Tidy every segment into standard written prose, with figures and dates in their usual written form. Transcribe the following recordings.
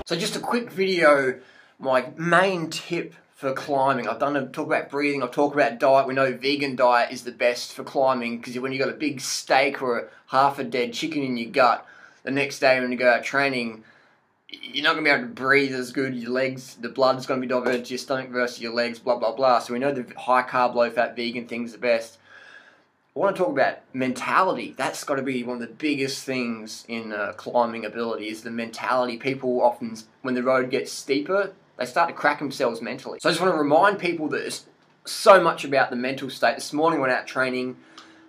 So just a quick video, my main tip for climbing. I've talk about breathing, I've talked about diet. We know vegan diet is the best for climbing because when you've got a big steak or half a dead chicken in your gut, the next day when you go out training, you're not going to be able to breathe as good. Your legs, the blood's going to be diverted to your stomach versus your legs, blah, blah, blah. So we know the high carb, low fat vegan thing's the best. I want to talk about mentality. That's got to be one of the biggest things in climbing ability is the mentality. People often, when the road gets steeper, they start to crack themselves mentally. So I just want to remind people that there's so much about the mental state. This morning I went out training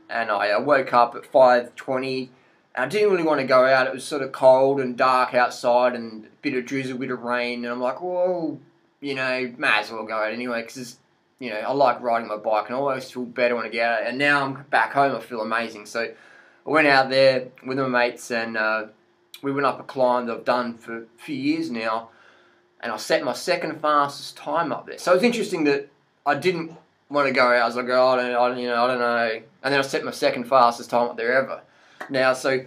and I woke up at 5:20. I didn't really want to go out. It was sort of cold and dark outside and a bit of drizzle, a bit of rain. And I'm like, well, you know, may as well go out anyway because, you know, I like riding my bike and I always feel better when I get out. And now I'm back home, I feel amazing. So I went out there with my mates and we went up a climb that I've done for a few years now. And I set my second fastest time up there. So it was interesting that I didn't want to go out. I was like, oh, I don't know. And then I set my second fastest time up there ever. Now, so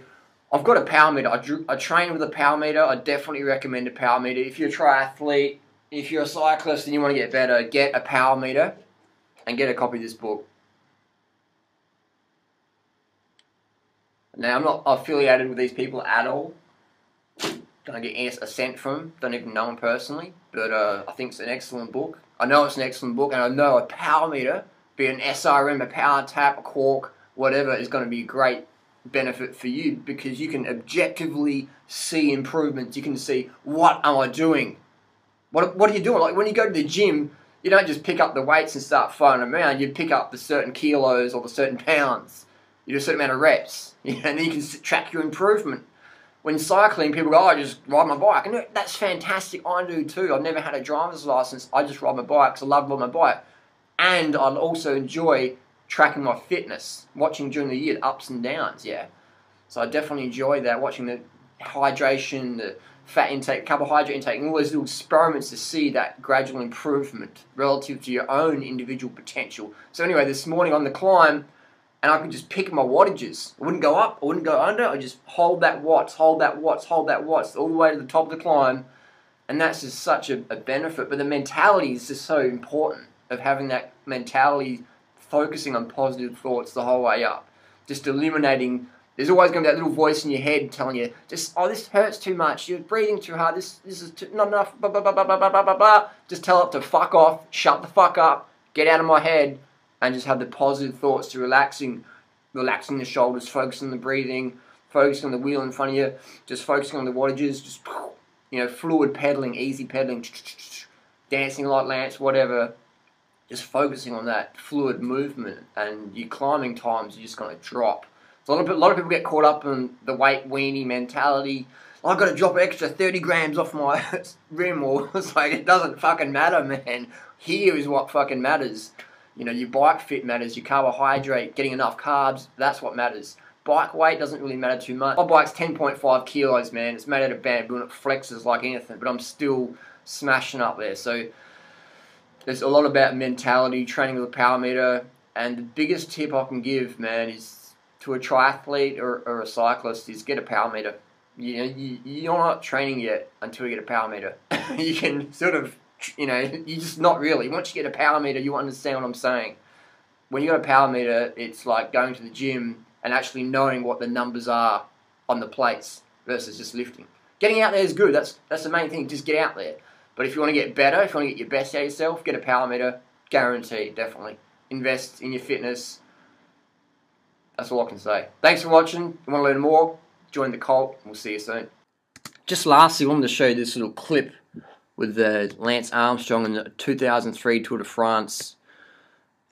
I've got a power meter. I train with a power meter. I definitely recommend a power meter. If you're a triathlete, if you're a cyclist and you want to get better, get a power meter and get a copy of this book. Now, I'm not affiliated with these people at all. Don't get a cent from them. Don't even know them personally. But I think it's an excellent book. I know it's an excellent book, and I know a power meter, be it an SRM, a power tap, a cork, whatever, is going to be a great benefit for you because you can objectively see improvements. You can see, what am I doing? What are you doing? Like when you go to the gym, you don't just pick up the weights and start throwing them around. You pick up the certain kilos or the certain pounds. You do a certain amount of reps, and then you can track your improvement. When cycling, people go, oh, I just ride my bike. And that's fantastic. I do too. I've never had a driver's license. I just ride my bike because I love riding my bike. And I also enjoy tracking my fitness, watching during the year the ups and downs, yeah. So I definitely enjoy that, watching the hydration, the fat intake, carbohydrate intake, and all those little experiments to see that gradual improvement relative to your own individual potential. So anyway, this morning on the climb, and I could just pick my wattages. I wouldn't go up, I wouldn't go under, I just hold that watts, hold that watts, hold that watts, all the way to the top of the climb. And that's just such a benefit. But the mentality is just so important, of having that mentality, focusing on positive thoughts the whole way up. Just eliminating, there's always going to be that little voice in your head telling you, just, oh, this hurts too much, you're breathing too hard, this is not enough, blah, blah, blah, blah, blah, blah, blah, blah. Just tell it to fuck off, shut the fuck up, get out of my head, and just have the positive thoughts to relaxing the shoulders, focusing on the breathing, focusing on the wheel in front of you, just focusing on the wattages, just, you know, fluid pedaling, easy pedaling, dancing like Lance, whatever. Just focusing on that fluid movement, and your climbing times are just going to drop. So a lot of people get caught up in the weight weenie mentality. Oh, I've got to drop an extra 30 grams off my rim, or it's like, it doesn't fucking matter, man. Here is what fucking matters. You know, your bike fit matters, your carbohydrate, getting enough carbs, that's what matters. Bike weight doesn't really matter too much. My bike's 10.5 kilos, man. It's made out of bamboo and it flexes like anything, but I'm still smashing up there. So there's a lot about mentality, training with a power meter, and the biggest tip I can give, man, is to a triathlete or a cyclist is get a power meter. You know, you're not training yet until you get a power meter. You can sort of, you know, you just not really. Once you get a power meter, you understand what I'm saying. When you got a power meter, it's like going to the gym and actually knowing what the numbers are on the plates versus just lifting. Getting out there is good. That's the main thing. Just get out there. But if you want to get better, if you want to get your best out of yourself, get a power meter. Guaranteed, definitely. Invest in your fitness. That's all I can say. Thanks for watching. If you want to learn more, join the cult. We'll see you soon. Just lastly, I wanted to show you this little clip with Lance Armstrong in the 2003 Tour de France.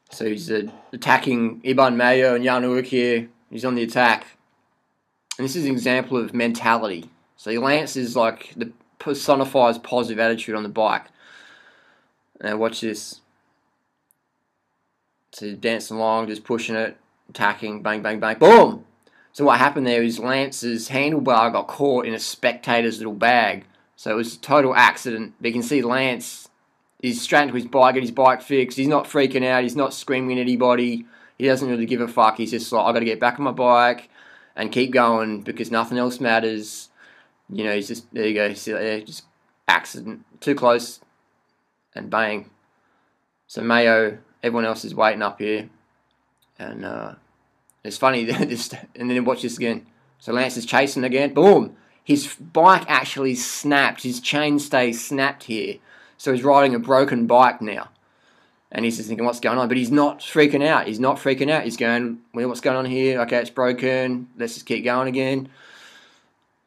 So he's attacking Iban Mayo and Jan Ullrich here. He's on the attack. And this is an example of mentality. So Lance is like, personifies positive attitude on the bike. Now watch this. So he's dancing along, just pushing it, attacking, bang, bang, bang, boom! So what happened there is Lance's handlebar got caught in a spectator's little bag. So it was a total accident. But you can see Lance, he's straight to his bike, get his bike fixed. He's not freaking out. He's not screaming at anybody. He doesn't really give a fuck. He's just like, I've got to get back on my bike and keep going because nothing else matters. You know, he's just, there you go. See there, just accident, too close, and bang. So Mayo, everyone else is waiting up here, and it's funny. And then watch this again. So Lance is chasing again. Boom! His bike actually snapped. His chainstay snapped here. So he's riding a broken bike now. And he's just thinking, what's going on? But he's not freaking out. He's not freaking out. He's going, well, what's going on here? Okay, it's broken. Let's just keep going again.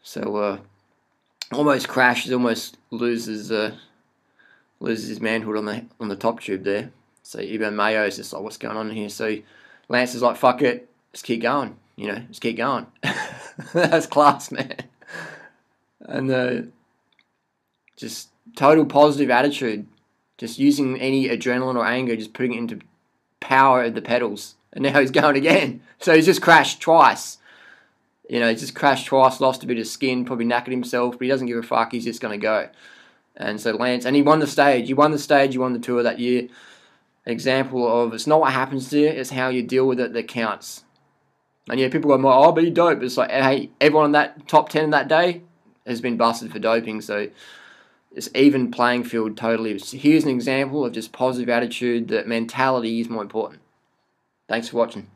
So almost crashes, almost loses his manhood on the top tube there. So even Mayo is just like, what's going on here? So Lance is like, fuck it, just keep going. Just keep going. That's class, man. And just total positive attitude. Just using any adrenaline or anger, just putting it into power of the pedals. And now he's going again. So he's just crashed twice. He's just crashed twice, lost a bit of skin, probably knackered himself, but he doesn't give a fuck. He's just going to go. And so Lance, and he won the stage. He won the tour that year. An example of, it's not what happens to you, it's how you deal with it that counts. And yeah, people go, oh, but he dope. It's like, hey, everyone in that top 10 that day has been busted for doping. So it's even playing field totally. Here's an example of just positive attitude, that mentality is more important. Thanks for watching.